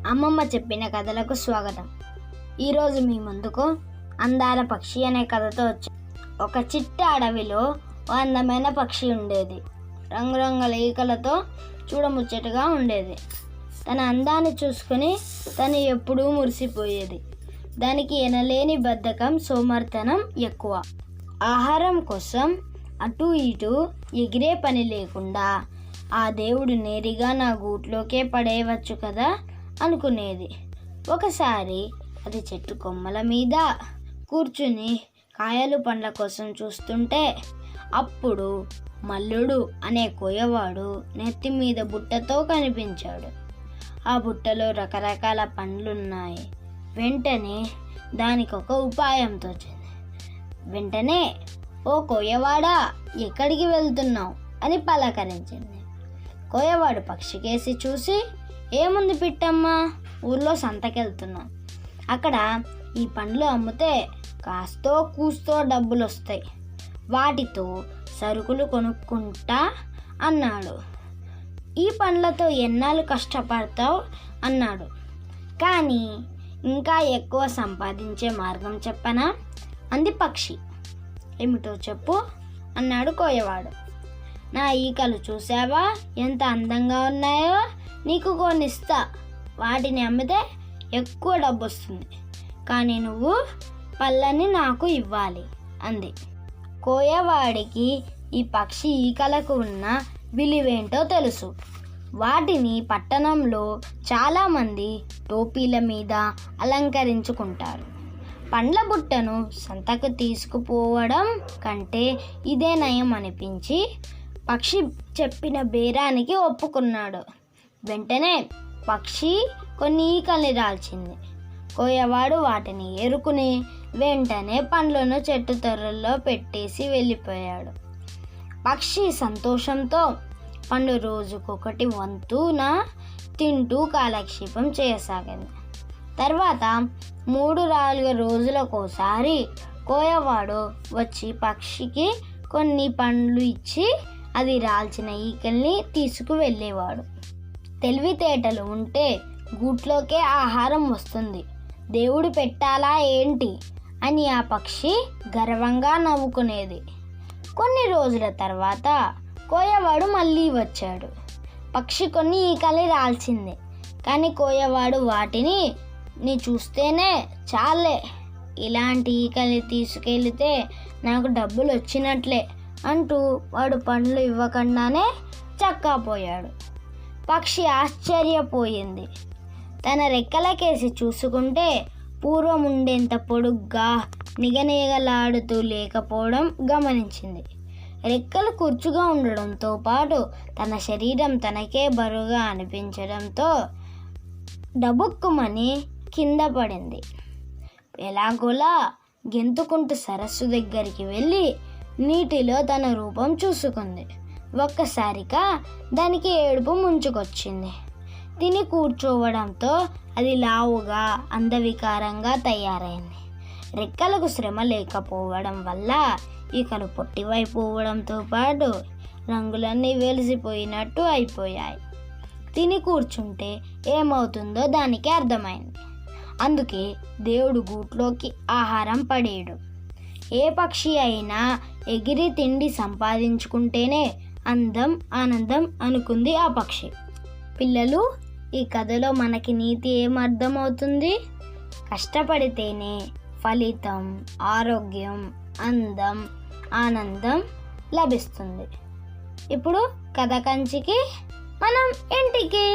అమ్మమ్మ చెప్పిన కథలకు స్వాగతం. ఈరోజు మీ ముందుకు అందాల పక్షి అనే కథతో వచ్చా. ఒక చిట్ట అడవిలో ఓ అందమైన పక్షి ఉండేది. రంగురంగుల ఈకలతో చూడముచ్చటగా ఉండేది. తన అందాన్ని చూసుకుని తను ఎప్పుడూ మురిసిపోయేది. దానికి ఎనలేని బద్ధకం, సోమర్తనం ఎక్కువ. ఆహారం కోసం అటు ఇటు ఎగిరే పని లేకుండా ఆ దేవుడు నేరుగా నా గూట్లోకే పడేయవచ్చు కదా అనుకునేది. ఒకసారి అది చెట్టు కొమ్మల మీద కూర్చుని కాయలు పండ్ల కోసం చూస్తుంటే అప్పుడు మల్లుడు అనే కోయవాడు నెత్తి మీద బుట్టతో కనిపించాడు. ఆ బుట్టలో రకరకాల పండ్లున్నాయి. వెంటనే దానికి ఒక ఉపాయం తోచింది. వెంటనే, "ఓ కోయవాడా, ఎక్కడికి వెళ్తున్నావు?" అని పలకరించింది. కోయవాడు పక్షికేసి చూసి, "ఏముంది పిట్టమ్మా, ఊర్లో సంతకెళ్తున్నా. అక్కడ ఈ పండ్లు అమ్మితే కాస్తో కూస్తో డబ్బులు వస్తాయి. వాటితో సరుకులు కొనుక్కుంటా" అన్నాడు. "ఈ పండ్లతో ఎన్నాళ్ళు కష్టపడతావు?" అన్నాడు. "కానీ ఇంకా ఎక్కువ సంపాదించే మార్గం చెప్పనా?" అంది పక్షి. "ఏమిటో చెప్పు" అన్నాడు కోయవాడు. "నా ఈకలు చూసావా, ఎంత అందంగా ఉన్నాయో? నీకు కొనిస్తా. వాటిని అమ్మితే ఎక్కువ డబ్బు వస్తుంది. కానీ నువ్వు పళ్ళని నాకు ఇవ్వాలి" అంది. కోయవాడికి ఈ పక్షి ఈకలకు ఉన్న విలువేంటో తెలుసు. వాటిని పట్టణంలో చాలామంది టోపీల మీద అలంకరించుకుంటారు. పండ్ల బుట్టను సంతకు తీసుకుపోవడం కంటే ఇదే నయం అనిపించి పక్షి చెప్పిన బేరానికి ఒప్పుకున్నాడు. వెంటనే పక్షి కొన్ని ఈకల్ని రాల్చింది. కోయవాడు వాటిని ఏరుకుని వెంటనే పండ్లను చెట్టు తొర్రల్లో పెట్టేసి వెళ్ళిపోయాడు. పక్షి సంతోషంతో పండు రోజుకొకటి వంతున తింటూ కాలక్షేపం చేయసాగింది. తర్వాత 3-4 రోజులకోసారి కోయవాడు వచ్చి పక్షికి కొన్ని పండ్లు ఇచ్చి అది రాల్చిన ఈకల్ని తీసుకువెళ్ళేవాడు. తెలివితేటలు ఉంటే గూట్లోకే ఆహారం వస్తుంది, దేవుడు పెట్టాలా ఏంటి అని ఆ పక్షి గర్వంగా నవ్వుకునేది. కొన్ని రోజుల తర్వాత కోయవాడు మళ్ళీ వచ్చాడు. పక్షి కొన్ని ఈకల్ని రాల్చింది. కానీ కోయవాడు వాటిని, "నీ చూస్తేనే చాలే, ఇలాంటి ఈకల్ని తీసుకెళ్తే నాకు డబ్బులు వచ్చినట్లే" అంటూ వాడు పండ్లు ఇవ్వకుండానే చక్కాపోయాడు. పక్షి ఆశ్చర్యపోయింది. తన రెక్కలకేసి చూసుకుంటే పూర్వం ఉండేంత పొడుగ్గా నిగనిగలాడుతూ లేకపోవడం గమనించింది. రెక్కలు కుర్చుగా ఉండడంతో పాటు తన శరీరం తనకే బరువుగా అనిపించడంతో డబుక్కుమని కింద పడింది. ఎలాగోలా గెంతుకుంటూ సరస్సు దగ్గరికి వెళ్ళి నీటిలో తన రూపం చూసుకుంది. ఒక్కసారిగా దానికి ఏడుపు ముంచుకొచ్చింది. తిని కూర్చోవడంతో అది లావుగా, అందవికారంగా తయారైంది. రెక్కలకు శ్రమ లేకపోవడం వల్ల ఈకలు పొట్టివైపోవడంతో పాటు రంగులన్నీ వెలిసిపోయినట్టు అయిపోయాయి. తిని కూర్చుంటే ఏమవుతుందో దానికి అర్థమైంది. అందుకే దేవుడు గూట్లోకి ఆహారం పడేయడు. ఏ పక్షి అయినా ఎగిరి తిండి సంపాదించుకుంటేనే అందం, ఆనందం అనుకుంది ఆ పక్షి. పిల్లలు, ఈ కథలో మనకి నీతి ఏమర్థమవుతుంది? కష్టపడితేనే ఫలితం, ఆరోగ్యం, అందం, ఆనందం లభిస్తుంది. ఇప్పుడు కథ కంచికి, మనం ఇంటికి.